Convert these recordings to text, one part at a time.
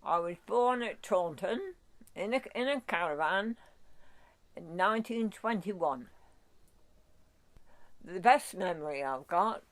I was born at Taunton in a caravan in 1921. The best memory I've got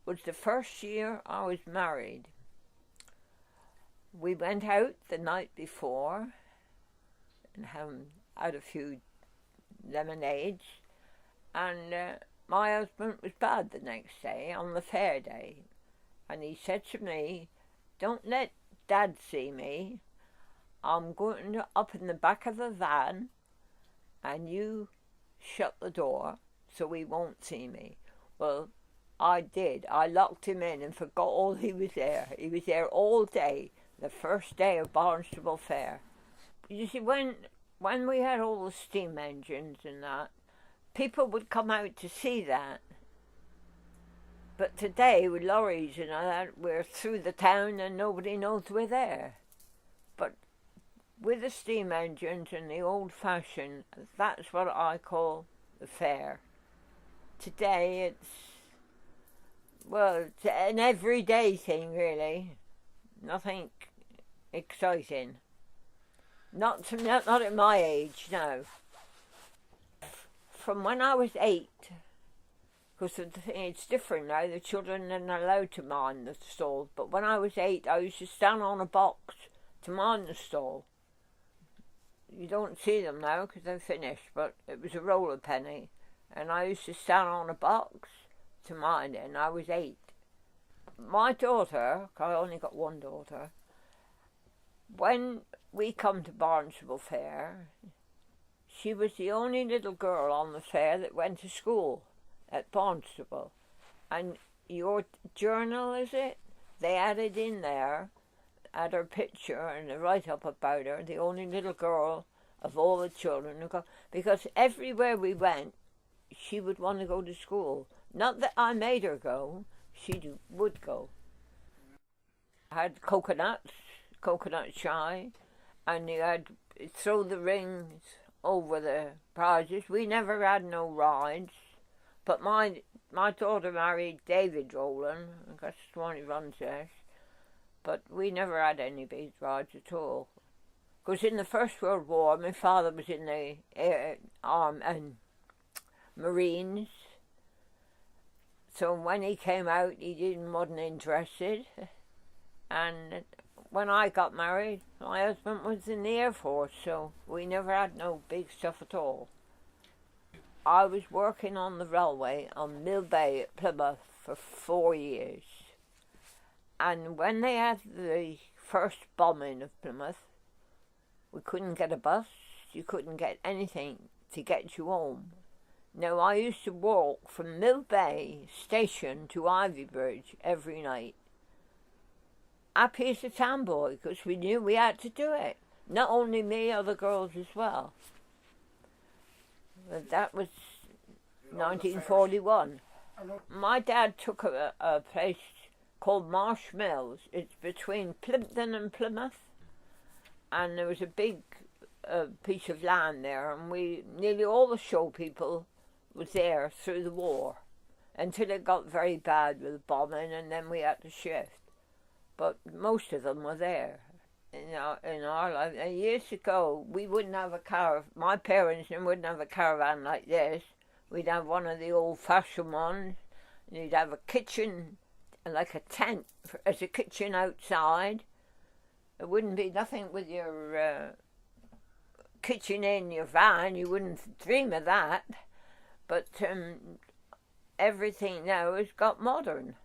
was the first year I was married. We went out the night before and had a few lemonades, and my husband was bad the next day, on the fair day, and he said to me, "Don't let Dad see me. I'm going up in the back of the van, and you shut the door so he won't see me." Well, I did. I locked him in and forgot all he was there. He was there all day, the first day of Barnstaple Fair. You see, when we had all the steam engines and that, people would come out to see that. But today, with lorries and all that, we're through the town and nobody knows we're there. But with the steam engines and the old-fashioned, that's what I call the fair. Today, it's an everyday thing, really. Nothing exciting. Not at my age, no. From when I was 8, because it's different now, the children are not allowed to mind the stall, but when I was 8, I used to stand on a box to mind the stall. You don't see them now because they're finished, but it was a roller penny, and I used to stand on a box to mind it, and I was 8. My daughter, I only got one daughter, when we come to Barnstaple Fair, she was the only little girl on the fair that went to school at Barnstaple. And your journal, is it? They added in there, had her picture and a write-up about her, the only little girl of all the children who got, because everywhere we went, she would want to go to school. Not that I made her go, she would go. I had coconut shy, and you had throw the rings over the prizes. We never had no rides, but my daughter married David Rowlands, that's the one who runs this, but we never had any big rides at all. Because in the First World War, my father was in the Marines, so when he came out, wasn't interested, and when I got married, my husband was in the Air Force, so we never had no big stuff at all. I was working on the railway on Mill Bay at Plymouth for 4 years. And when they had the first bombing of Plymouth, we couldn't get a bus, you couldn't get anything to get you home. Now, I used to walk from Mill Bay station to Ivy Bridge every night. Happy as a town boy, because we knew we had to do it. Not only me, other girls as well. But that was 1941. My dad took a place called Marsh Mills. It's between Plimpton and Plymouth, and there was a big piece of land there, and nearly all the show people was there through the war, until it got very bad with the bombing, and then we had to shift. But most of them were there in our life. And years ago, we wouldn't have a car. My parents wouldn't have a caravan like this. We'd have one of the old-fashioned ones. And you'd have a kitchen, like a tent, as a kitchen outside. It wouldn't be nothing with your kitchen in your van. You wouldn't dream of that. But everything now has got modern.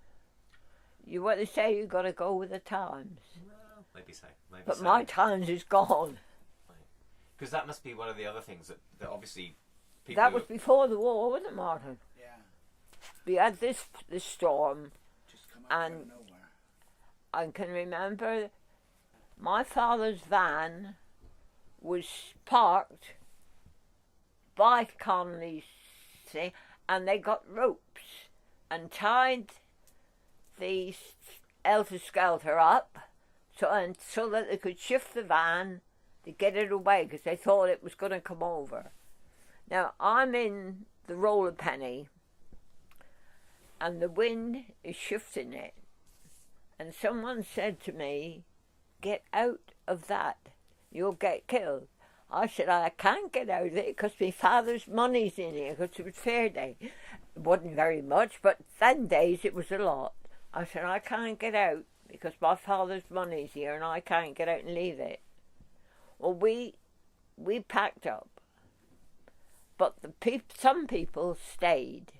What they say, you got to go with the times. Well, maybe so. But my times is gone. Because that must be one of the other things that obviously people... That was before the war, wasn't it, Martin? Yeah. We had this storm, Just come out of nowhere. I can remember my father's van was parked by Connolly's thing, and they got ropes and tied the helter-skelter up so that they could shift the van to get it away, because they thought it was going to come over. Now, I'm in the roller penny, and the wind is shifting it. And someone said to me, get out of that, you'll get killed. I said, I can't get out of it because my father's money's in here, because it was fair day. It wasn't very much, but then days it was a lot. I said, I can't get out because my father's money's here and I can't get out and leave it. Well, we packed up, but some people stayed,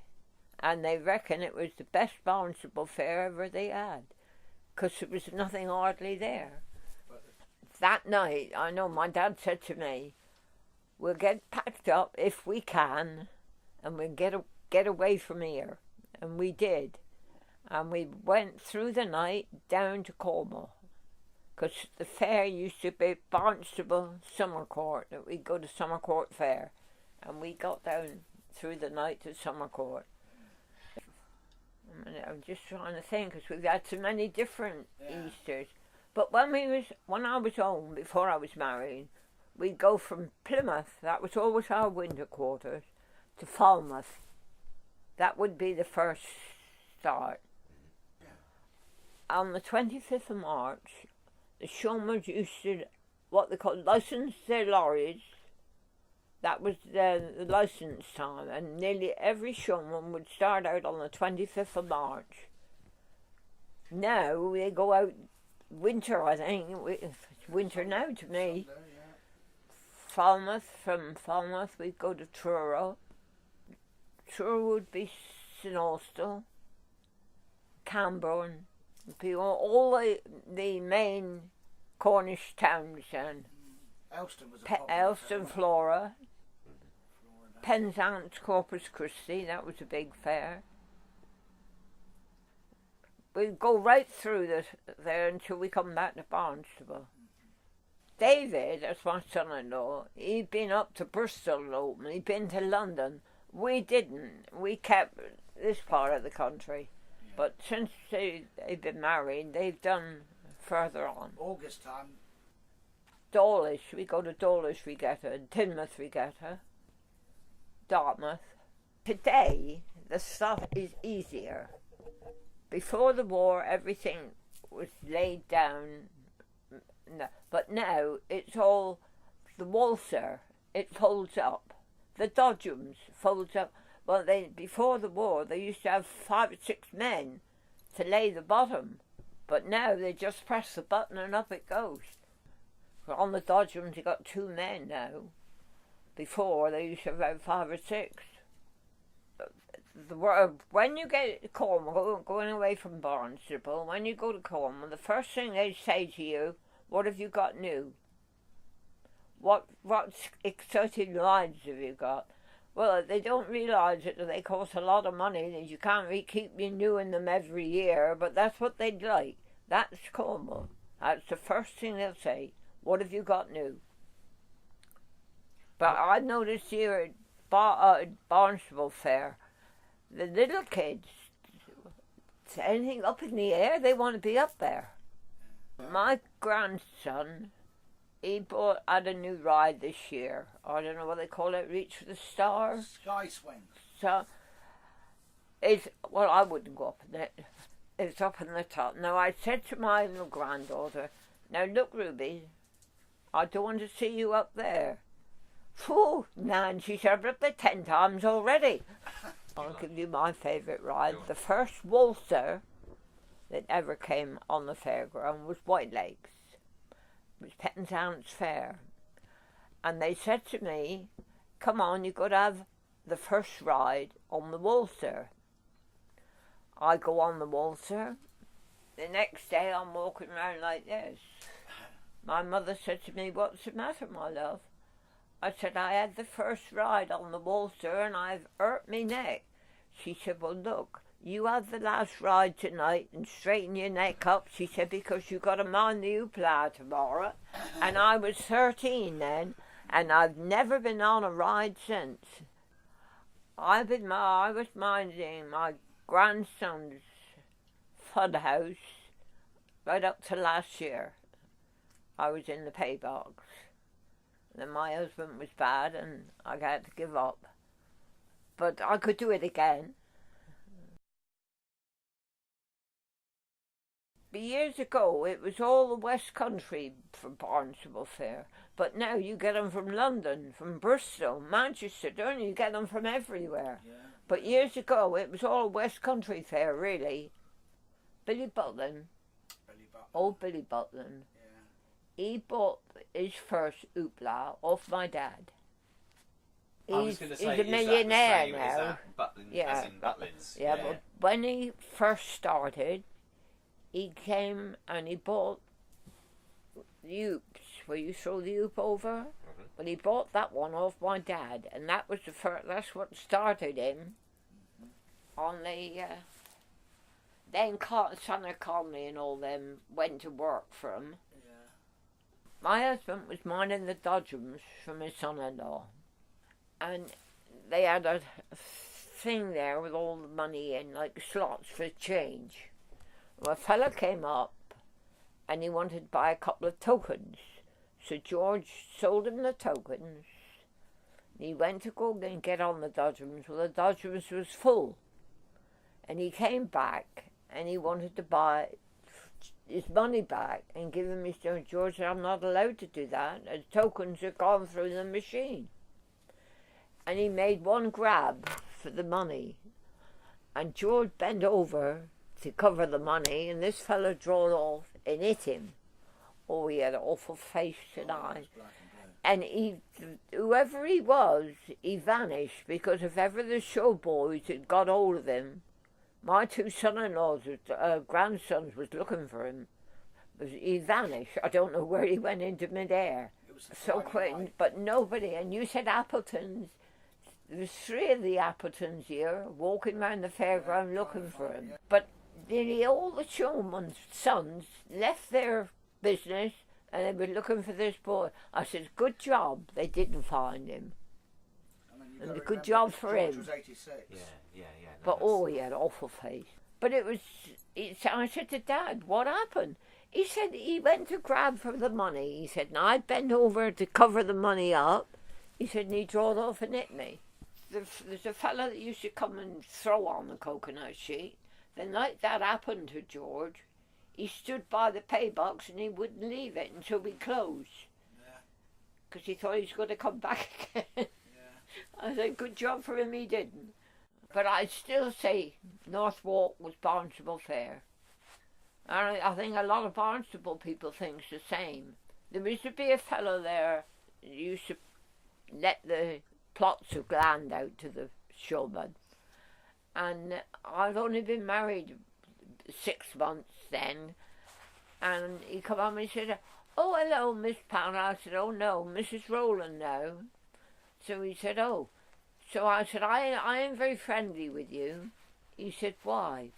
and they reckon it was the best Barnstaple fair ever they had, because there was nothing hardly there. That night, I know my dad said to me, we'll get packed up if we can, and we'll get away from here. And we did. And we went through the night down to Cornwall, because the fair used to be Barnstaple Summer Court, that we'd go to Summer Court Fair. And we got down through the night to Summer Court. I'm just trying to think, because we've had so many different Easters. But when I was home, before I was married, we'd go from Plymouth, that was always our winter quarters, to Falmouth. That would be the first start. On the 25th of March, the showmen used to, what they call, license their lorries. That was the license time, and nearly every showman would start out on the 25th of March. Now they go out winter, I think. It's winter now to me. Falmouth, from Falmouth we'd go to Truro. Truro would be St Austell, Camborne, all the main Cornish towns, and Elston, Flora, Penzance, Corpus Christi, that was a big fair. We'd go right through there until we come back to Barnstaple. David, that's my son-in-law, he'd been up to Bristol and open, he'd been to London. We didn't. We kept this part of the country. Yeah. But since they've been married, they've done further on. August time. Dawlish, we go to Dawlish Regatta, Teignmouth Regatta, Dartmouth. Today, the stuff is easier. Before the war, everything was laid down, but now it's all the waltzer. It folds up. The dodgems folds up. Well, before the war, they used to have 5 or 6 men to lay the bottom, but now they just press the button and up it goes. On the dodgems, you got 2 men now. Before, they used to have about 5 or 6. When you get to Cornwall, going away from Barnstaple, when you go to Cornwall, the first thing they say to you, what have you got new? What exciting rides have you got? Well, they don't realise that they cost a lot of money, that you can't keep renewing them every year, but that's what they'd like. That's Cornwall. That's the first thing they'll say. What have you got new? But I noticed here at Barnstaple Fair, the little kids, anything up in the air, they want to be up there. My grandson, he had a new ride this year. I don't know what they call it, Reach for the Stars? Sky Swing. So, I wouldn't go up in it. It's up in the top. Now, I said to my little granddaughter, now look, Ruby, I don't want to see you up there. Phew, Nan, she said, I've up there 10 times already. I'll give you my favourite ride. The first waltzer that ever came on the fairground was White Lakes. It was Penzance Fair. And they said to me, come on, you've got to have the first ride on the waltzer. I go on the waltzer. The next day I'm walking around like this. My mother said to me, what's the matter, my love? I said, I had the first ride on the waltzer and I've hurt me neck. She said, well, look, you have the last ride tonight and straighten your neck up. She said, because you got to mind the hoopla tomorrow. And I was 13 then, and I've never been on a ride since. I was minding my grandson's fun house right up to last year. I was in the pay box. Then my husband was bad and I had to give up. But I could do it again. But years ago, it was all the West Country for Barnstaple Fair. But now you get them from London, from Bristol, Manchester, don't you? You get them from everywhere. Yeah. But years ago, it was all West Country Fair, really. Billy Butlin, old Billy Butlin, he bought his first hoopla off my dad. He's a millionaire now. Is that Butlin, Yeah. as in Butlins? Yeah, but when he first started, he came and he bought the hoops, where you throw the hoop over. Well, he bought that one off my dad, and that was the first. That's what started him on the. Then Sonny Conley and all them went to work for him. Yeah. My husband was minding the dodgems from his son-in-law, and they had a thing there with all the money in, like slots for change. Well, a fella came up, and he wanted to buy a couple of tokens. So George sold him the tokens. He went to go and get on the dodgems. Well, the dodgems was full. And he came back and he wanted to buy his money back and give him his tokens. George said, I'm not allowed to do that. The tokens are gone through the machine. And he made one grab for the money. And George bent over to cover the money, and this fellow drawed off and hit him. Oh, he had an awful face and eyes. And he, whoever he was, he vanished, because if ever the show boys had got hold of him, my two son-in-laws, grandsons, was looking for him. He vanished. I don't know where he went into midair. So quick, but nobody. And you said Appletons. There was 3 of the Appletons here walking around the fairground looking for him. But nearly all the showman's sons left their business and they were looking for this boy. I said, good job they didn't find him. And a good job for him. Was 86. Yeah. But he had an awful face. But I said to Dad, what happened? He said he went to grab for the money. He said, and I bent over to cover the money up. He said, and he drawed off and hit me. There's a fella that used to come and throw on the coconut sheet. The night that happened to George, he stood by the pay box and he wouldn't leave it until we closed. Because he thought he was going to come back again. I said, good job for him, he didn't. But I still say North Walk was Barnstaple Fair. And I think a lot of Barnstaple people think the same. There used to be a fellow there who used to let the plots of land out to the showman. And I'd only been married 6 months then. And he come on and he said, oh, hello, Miss Pound. I said, oh, no, Mrs. Rowland now. So he said, oh. So I said, I am very friendly with you. He said, why?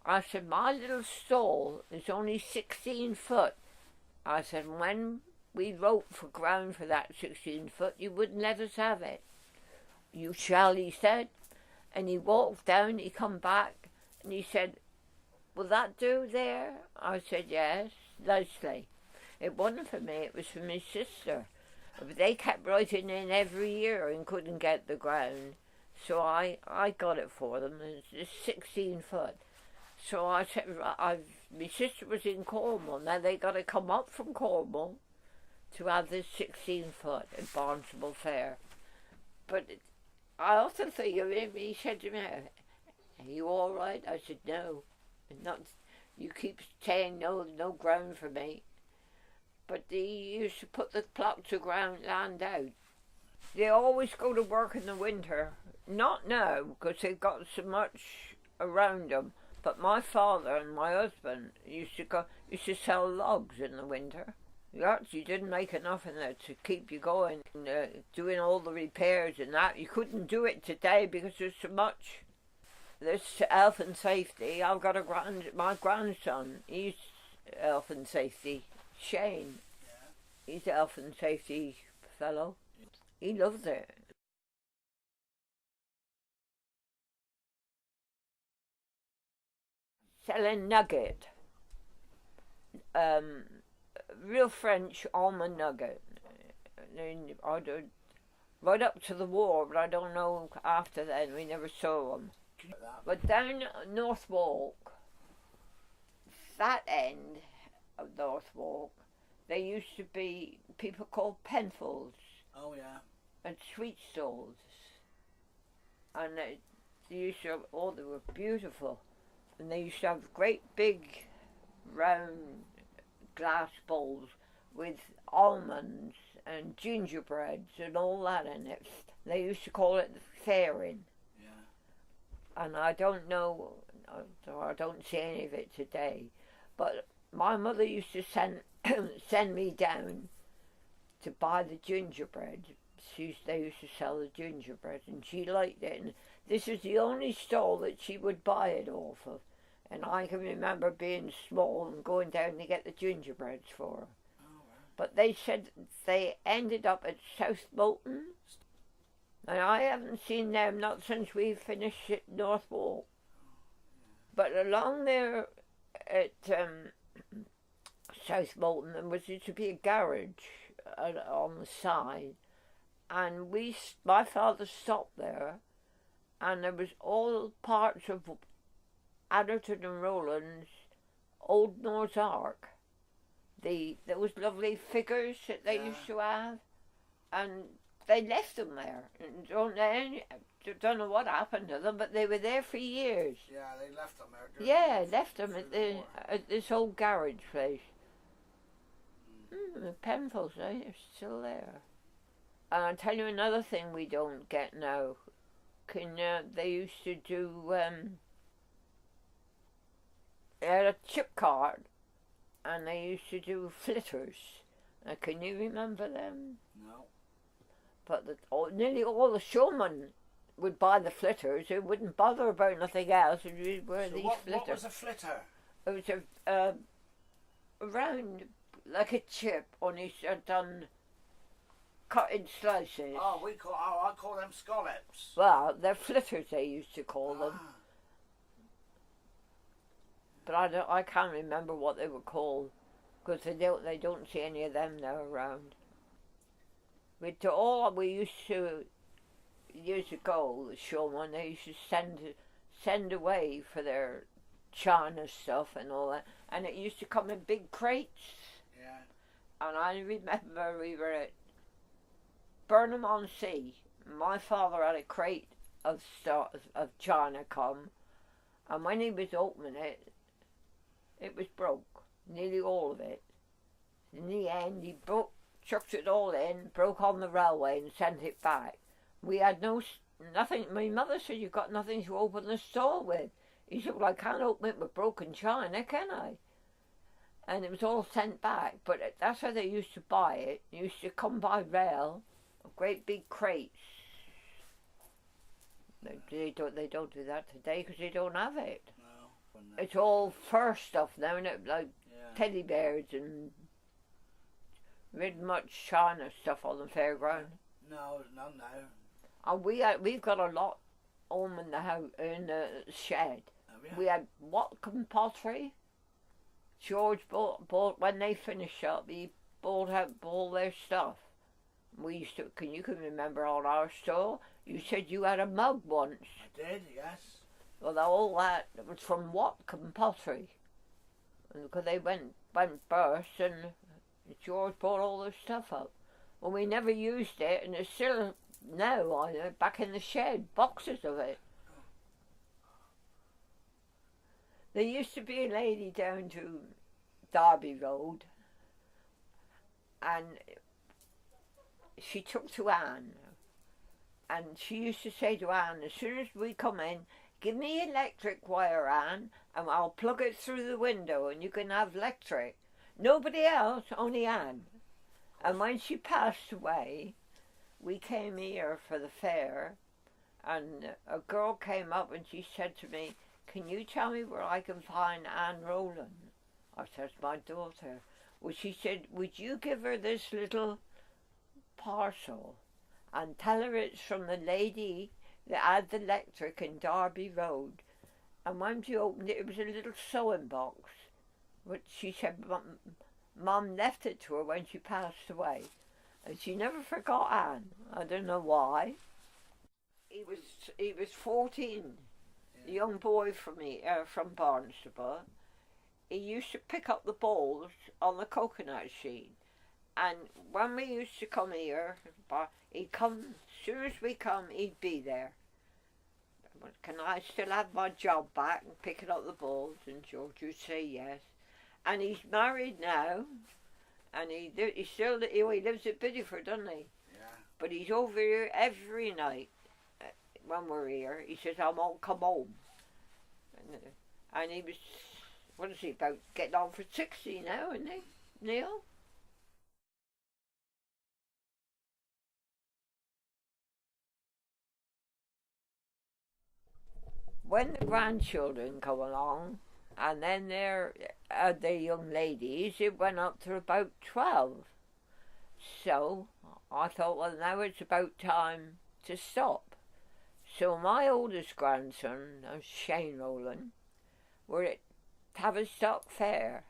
I said, my little stall is only 16 foot. I said, when we wrote for ground for that 16 foot, you wouldn't let us have it. You shall, he said. And he walked down, he come back, and he said, will that do there? I said, yes, nicely. It wasn't for me, it was for my sister. But they kept writing in every year and couldn't get the ground. So I got it for them. It's 16 foot. So I said, my sister was in Cornwall. Now they got to come up from Cornwall to have this 16 foot at Barnstaple Fair. But I often think of him. He said to me, are you all right? I said, no. Not, you keep saying no ground for me. But he used to put the plots of ground land out. They always go to work in the winter. Not now, because they've got so much around them. But my father and my husband used to sell logs in the winter. You actually didn't make enough in there to keep you going, and, doing all the repairs and that. You couldn't do it today because there's so much. There's health and safety. I've got my grandson. He's health and safety. Shane. He's a health and safety fellow. He loves it. Selling nugget. Real French almond nugget. Right up to the war, but I don't know after then. We never saw them. But down North Walk, that end of Northwalk, there used to be people called penfolds. Oh, yeah. And sweet stalls. And they used to have, oh, they were beautiful. And they used to have great big round glass bowls with almonds and gingerbreads and all that in it. They used to call it the fairing. Yeah. And I don't know, I don't see any of it today, but my mother used to send me down to buy the gingerbread. They used to sell the gingerbread, and she liked it. And this is the only stall that she would buy it off of. And I can remember being small and going down to get the gingerbreads for her. Oh, right. But they said they ended up at South Bolton, and I haven't seen them not since we finished at Northwalk. But along there at South Bolton, there was used to be a garage on the side, and my father stopped there, and there was all parts of Adderton and Rowlands old Noah's Ark. Those lovely figures that they used to have, and they left them there. And don't know what happened to them, but they were there for years. Yeah, they left them there. Yeah, left them at this old garage place. The Penfolds, they're still there. And I'll tell you another thing we don't get now. They used to do, they had a chip cart, and they used to do flitters. Can you remember them? No. But nearly all the showmen would buy the flitters. They wouldn't bother about nothing else. These flitters. What was a flitter? It was a round, like a chip, only done cut in slices. Oh, I call them scallops. Well, they're flitters, they used to call them. But I can't remember what they were called, because they don't see any of them now around. We used to years ago, the showman, they used to send away for their china stuff and all that, and it used to come in big crates. Yeah. And I remember we were at Burnham-on-Sea. My father had a crate of china come, and when he was opening it, it was broke, nearly all of it. In the end, he chucked it all in, broke on the railway, and sent it back. We had nothing. My mother said, "You've got nothing to open the store with." He said, "Well, I can't open it with broken china, can I?" And it was all sent back. But that's how they used to buy it. They used to come by rail, great big crates. They don't do that today because they don't have it. No. It's all fur stuff now, and like teddy bears and really much china stuff on the fairground. No, none now. And we've got a lot home in the house, in the shed. We had Watcombe pottery. George bought when they finished up. He bought out all their stuff. We used to. You can remember on our store. You said you had a mug once. I did, yes. Well, all that was from Watcombe pottery, because they went burst, and George bought all their stuff up. Well, we never used it, and it's still now back in the shed, boxes of it. There used to be a lady down to Derby Road, and she took to Anne, and she used to say to Anne, as soon as we come in, "Give me electric wire, Anne, and I'll plug it through the window and you can have electric." Nobody else, only Anne. And when she passed away, we came here for the fair, and a girl came up and she said to me, "Can you tell me where I can find Anne Rowland?" I said, "My daughter." Well, she said, "Would you give her this little parcel and tell her it's from the lady that had the electric in Derby Road?" And when she opened it, it was a little sewing box, which she said Mum left it to her when she passed away, and she never forgot Anne. I don't know why. He was 14, a young boy from Barnstaple. he used to pick up the balls on the coconut sheet. And when we used to come here, he'd come, as soon as we come, he'd be there. Can I still have my job back and picking up the balls? And George would say yes. And he's married now, and he lives at Bideford, doesn't he? Yeah. But he's over here every night when we're here. He says, I won't come home. And he was, what is he, about getting on for 60 now, isn't he, Neil? When the grandchildren come along, and then they're the young ladies, it went up to about 12. So I thought, well, now it's about time to stop. So my oldest grandson, Shane Rowland, we're at Tavistock Fair,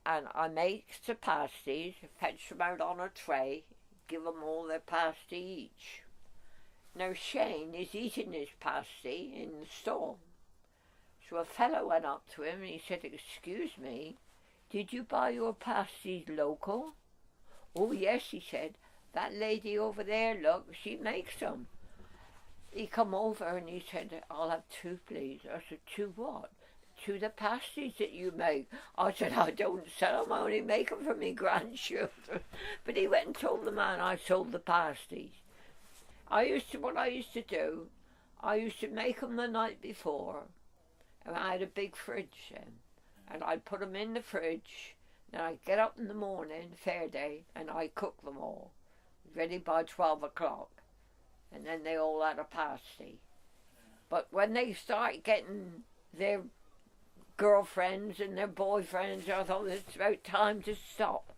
and I make the pasties, fetch them out on a tray, give them all their pasty each. Now Shane is eating his pasty in the stall. So a fellow went up to him and he said, excuse me, did you buy your pasties local? Oh yes, he said, that lady over there, look, she makes them. He come over and he said, I'll have 2 please. I said, 2 what? 2 the pasties that you make. I said, I don't sell them, I only make them for me grandchildren. But he went and told the man I sold the pasties. What I used to do, I used to make them the night before, and I had a big fridge then, and I'd put them in the fridge, then I'd get up in the morning, fair day, and I'd cook them all, ready by 12 o'clock, and then they all had a pasty. But when they start getting their girlfriends and their boyfriends, I thought it's about time to stop.